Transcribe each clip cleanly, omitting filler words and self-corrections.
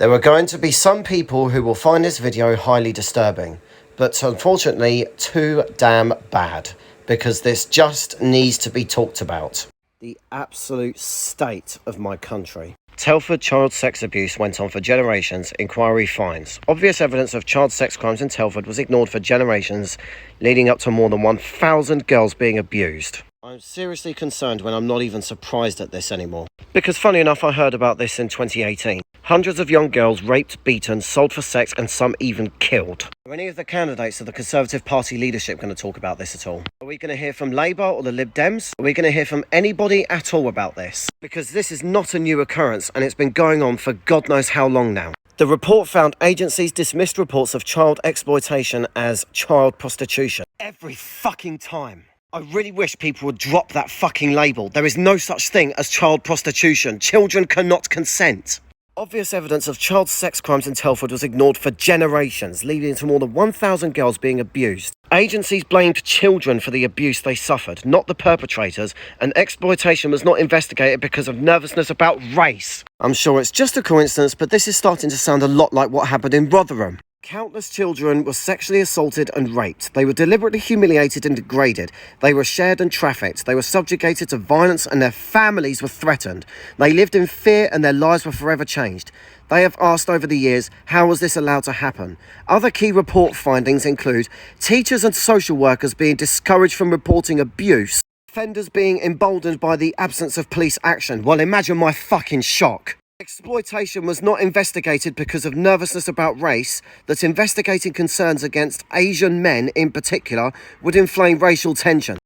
There are going to be some people who will find this video highly disturbing, but unfortunately too damn bad, because this just needs to be talked about. The absolute state of my country. Telford child sex abuse went on for generations, inquiry finds. Obvious evidence of child sex crimes in Telford was ignored for generations, leading up to more than 1,000 girls being abused. I'm seriously concerned when I'm not even surprised at this anymore. Because funny enough, I heard about this in 2018. Hundreds of young girls raped, beaten, sold for sex, and some even killed. Are any of the candidates of the Conservative Party leadership going to talk about this at all? Are we going to hear from Labour or the Lib Dems? Are we going to hear from anybody at all about this? Because this is not a new occurrence, and it's been going on for God knows how long now. The report found agencies dismissed reports of child exploitation as child prostitution. Every fucking time. I really wish people would drop that fucking label. There is no such thing as child prostitution. Children cannot consent. Obvious evidence of child sex crimes in Telford was ignored for generations, leading to more than 1,000 girls being abused. Agencies blamed children for the abuse they suffered, not the perpetrators, and exploitation was not investigated because of nervousness about race. I'm sure it's just a coincidence, but this is starting to sound a lot like what happened in Rotherham. Countless children were sexually assaulted and raped. They were deliberately humiliated and degraded. They were shared and trafficked. They were subjugated to violence and their families were threatened. They lived in fear and their lives were forever changed. They have asked over the years, how was this allowed to happen? Other key report findings include teachers and social workers being discouraged from reporting abuse, offenders being emboldened by the absence of police action. Well, imagine my fucking shock. Exploitation was not investigated because of nervousness about race, that investigating concerns against Asian men in particular would inflame racial tension.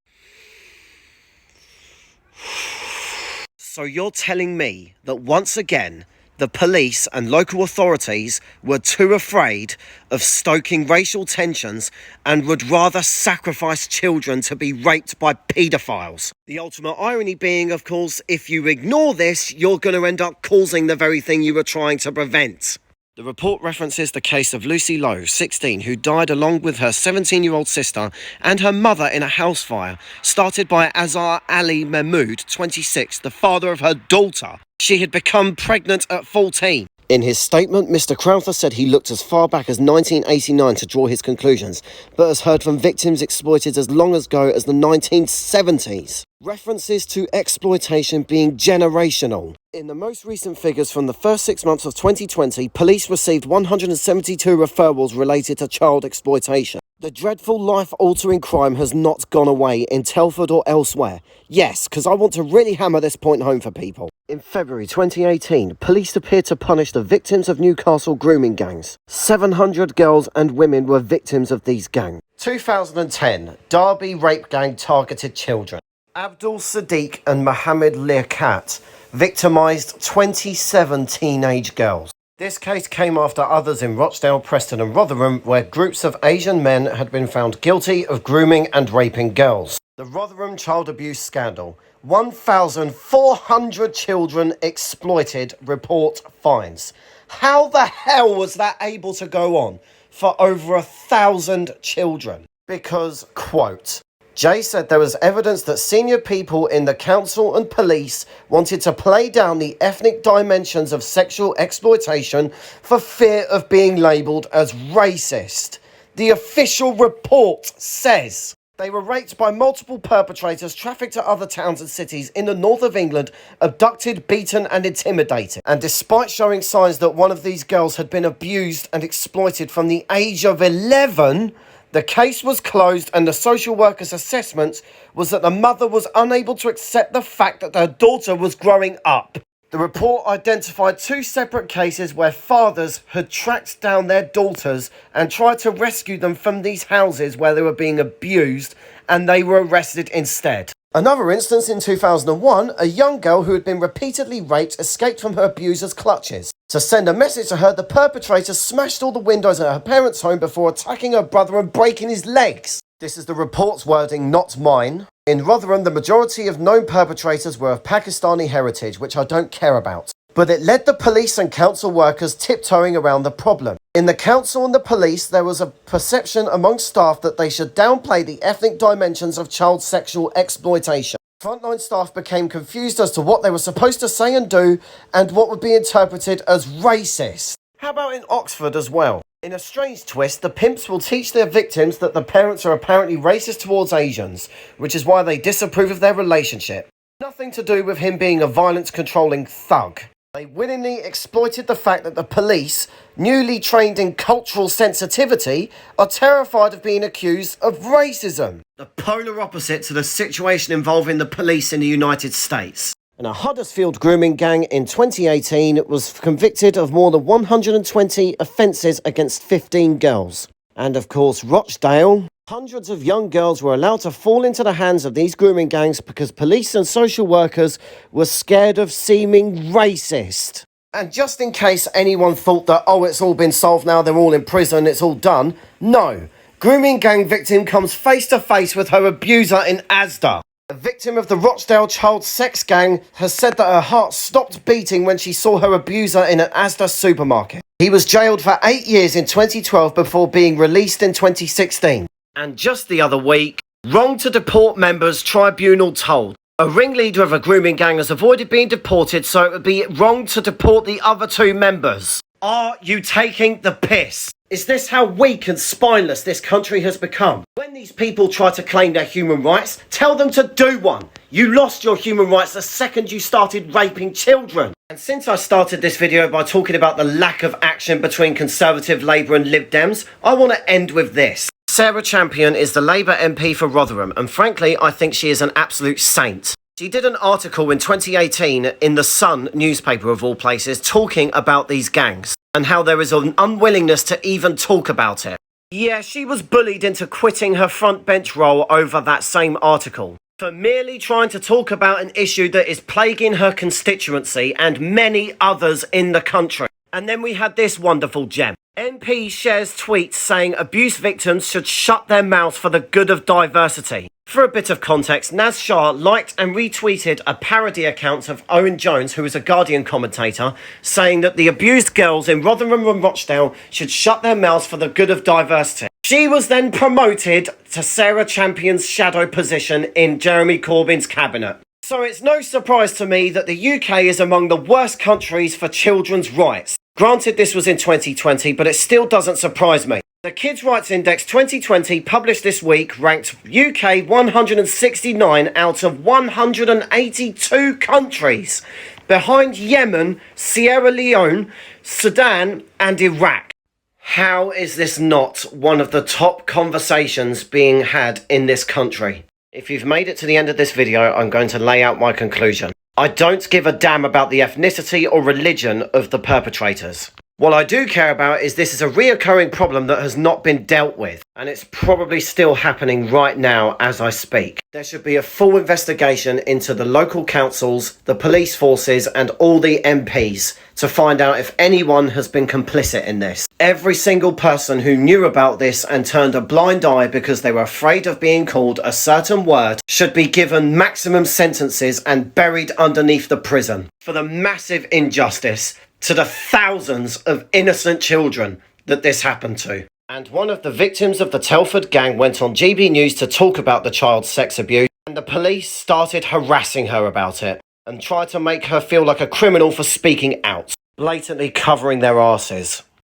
So you're telling me that once again, the police and local authorities were too afraid of stoking racial tensions and would rather sacrifice children to be raped by paedophiles. The ultimate irony being, of course, if you ignore this, you're going to end up causing the very thing you were trying to prevent. The report references the case of Lucy Lowe, 16, who died along with her 17-year-old sister and her mother in a house fire, started by Azhar Ali Mahmood, 26, the father of her daughter. She had become pregnant at 14. In his statement, Mr. Crowther said he looked as far back as 1989 to draw his conclusions, but has heard from victims exploited as long ago as the 1970s. References to exploitation being generational. In the most recent figures from the first 6 months of 2020, police received 172 referrals related to child exploitation. The dreadful life-altering crime has not gone away in Telford or elsewhere. Yes, because I want to really hammer this point home for people. In February 2018, police appeared to punish the victims of Newcastle grooming gangs. 700 girls and women were victims of these gangs. 2010, Derby rape gang targeted children. Abdul Sadiq and Mohammed Liaquat victimised 27 teenage girls. This case came after others in Rochdale, Preston and Rotherham, where groups of Asian men had been found guilty of grooming and raping girls. The Rotherham child abuse scandal. 1,400 children exploited, report finds. How the hell was that able to go on for over 1,000 children? Because, quote, Jay said there was evidence that senior people in the council and police wanted to play down the ethnic dimensions of sexual exploitation for fear of being labelled as racist. The official report says they were raped by multiple perpetrators, trafficked to other towns and cities in the north of England, abducted, beaten and intimidated. And despite showing signs that one of these girls had been abused and exploited from the age of 11, the case was closed and the social worker's assessment was that the mother was unable to accept the fact that her daughter was growing up. The report identified 2 separate cases where fathers had tracked down their daughters and tried to rescue them from these houses where they were being abused, and they were arrested instead. Another instance in 2001, a young girl who had been repeatedly raped escaped from her abuser's clutches. To send a message to her, the perpetrator smashed all the windows at her parents' home before attacking her brother and breaking his legs. This is the report's wording, not mine. In Rotherham, the majority of known perpetrators were of Pakistani heritage, which I don't care about. But it led the police and council workers tiptoeing around the problem. In the council and the police, there was a perception among staff that they should downplay the ethnic dimensions of child sexual exploitation. Frontline staff became confused as to what they were supposed to say and do, and what would be interpreted as racist. about in Oxford as well? In a strange twist, the pimps will teach their victims that the parents are apparently racist towards Asians, which is why they disapprove of their relationship. Nothing to do with him being a violence-controlling thug. They willingly exploited the fact that the police, newly trained in cultural sensitivity, are terrified of being accused of racism. The polar opposite to the situation involving the police in the United States. And a Huddersfield grooming gang in 2018 was convicted of more than 120 offences against 15 girls. And of course, Rochdale. Hundreds of young girls were allowed to fall into the hands of these grooming gangs because police and social workers were scared of seeming racist. And just in case anyone thought that, oh, it's all been solved now, they're all in prison, it's all done. No. Grooming gang victim comes face to face with her abuser in Asda. A victim of the Rochdale child sex gang has said that her heart stopped beating when she saw her abuser in an Asda supermarket. He was jailed for 8 years in 2012 before being released in 2016. And just the other week, wrong to deport members tribunal told. A ringleader of a grooming gang has avoided being deported, so it would be wrong to deport the other 2 members. Are you taking the piss? Is this how weak and spineless this country has become? When these people try to claim their human rights, tell them to do one. You lost your human rights the second you started raping children. And since I started this video by talking about the lack of action between Conservative, Labour and Lib Dems, I want to end with this. Sarah Champion is the Labour MP for Rotherham, and frankly, I think she is an absolute saint. She did an article in 2018 in The Sun newspaper of all places talking about these gangs and how there is an unwillingness to even talk about it. Yeah, she was bullied into quitting her front bench role over that same article for merely trying to talk about an issue that is plaguing her constituency and many others in the country. And then we had this wonderful gem. MP shares tweets saying abuse victims should shut their mouths for the good of diversity. For a bit of context, Naz Shah liked and retweeted a parody account of Owen Jones, who is a Guardian commentator, saying that the abused girls in Rotherham and Rochdale should shut their mouths for the good of diversity. She was then promoted to Sarah Champion's shadow position in Jeremy Corbyn's cabinet. So it's no surprise to me that the UK is among the worst countries for children's rights. Granted, this was in 2020, but it still doesn't surprise me. The Kids' Rights Index 2020, published this week, ranked UK 169 out of 182 countries, behind Yemen, Sierra Leone, Sudan and Iraq. How is this not one of the top conversations being had in this country? If you've made it to the end of this video, I'm going to lay out my conclusion. I don't give a damn about the ethnicity or religion of the perpetrators. What I do care about is this is a reoccurring problem that has not been dealt with, and it's probably still happening right now as I speak. There should be a full investigation into the local councils, the police forces and all the MPs to find out if anyone has been complicit in this. Every single person who knew about this and turned a blind eye because they were afraid of being called a certain word should be given maximum sentences and buried underneath the prison for the massive injustice to the thousands of innocent children that this happened to. And one of the victims of the Telford gang went on GB News to talk about the child's sex abuse, and the police started harassing her about it and tried to make her feel like a criminal for speaking out, blatantly covering their arses.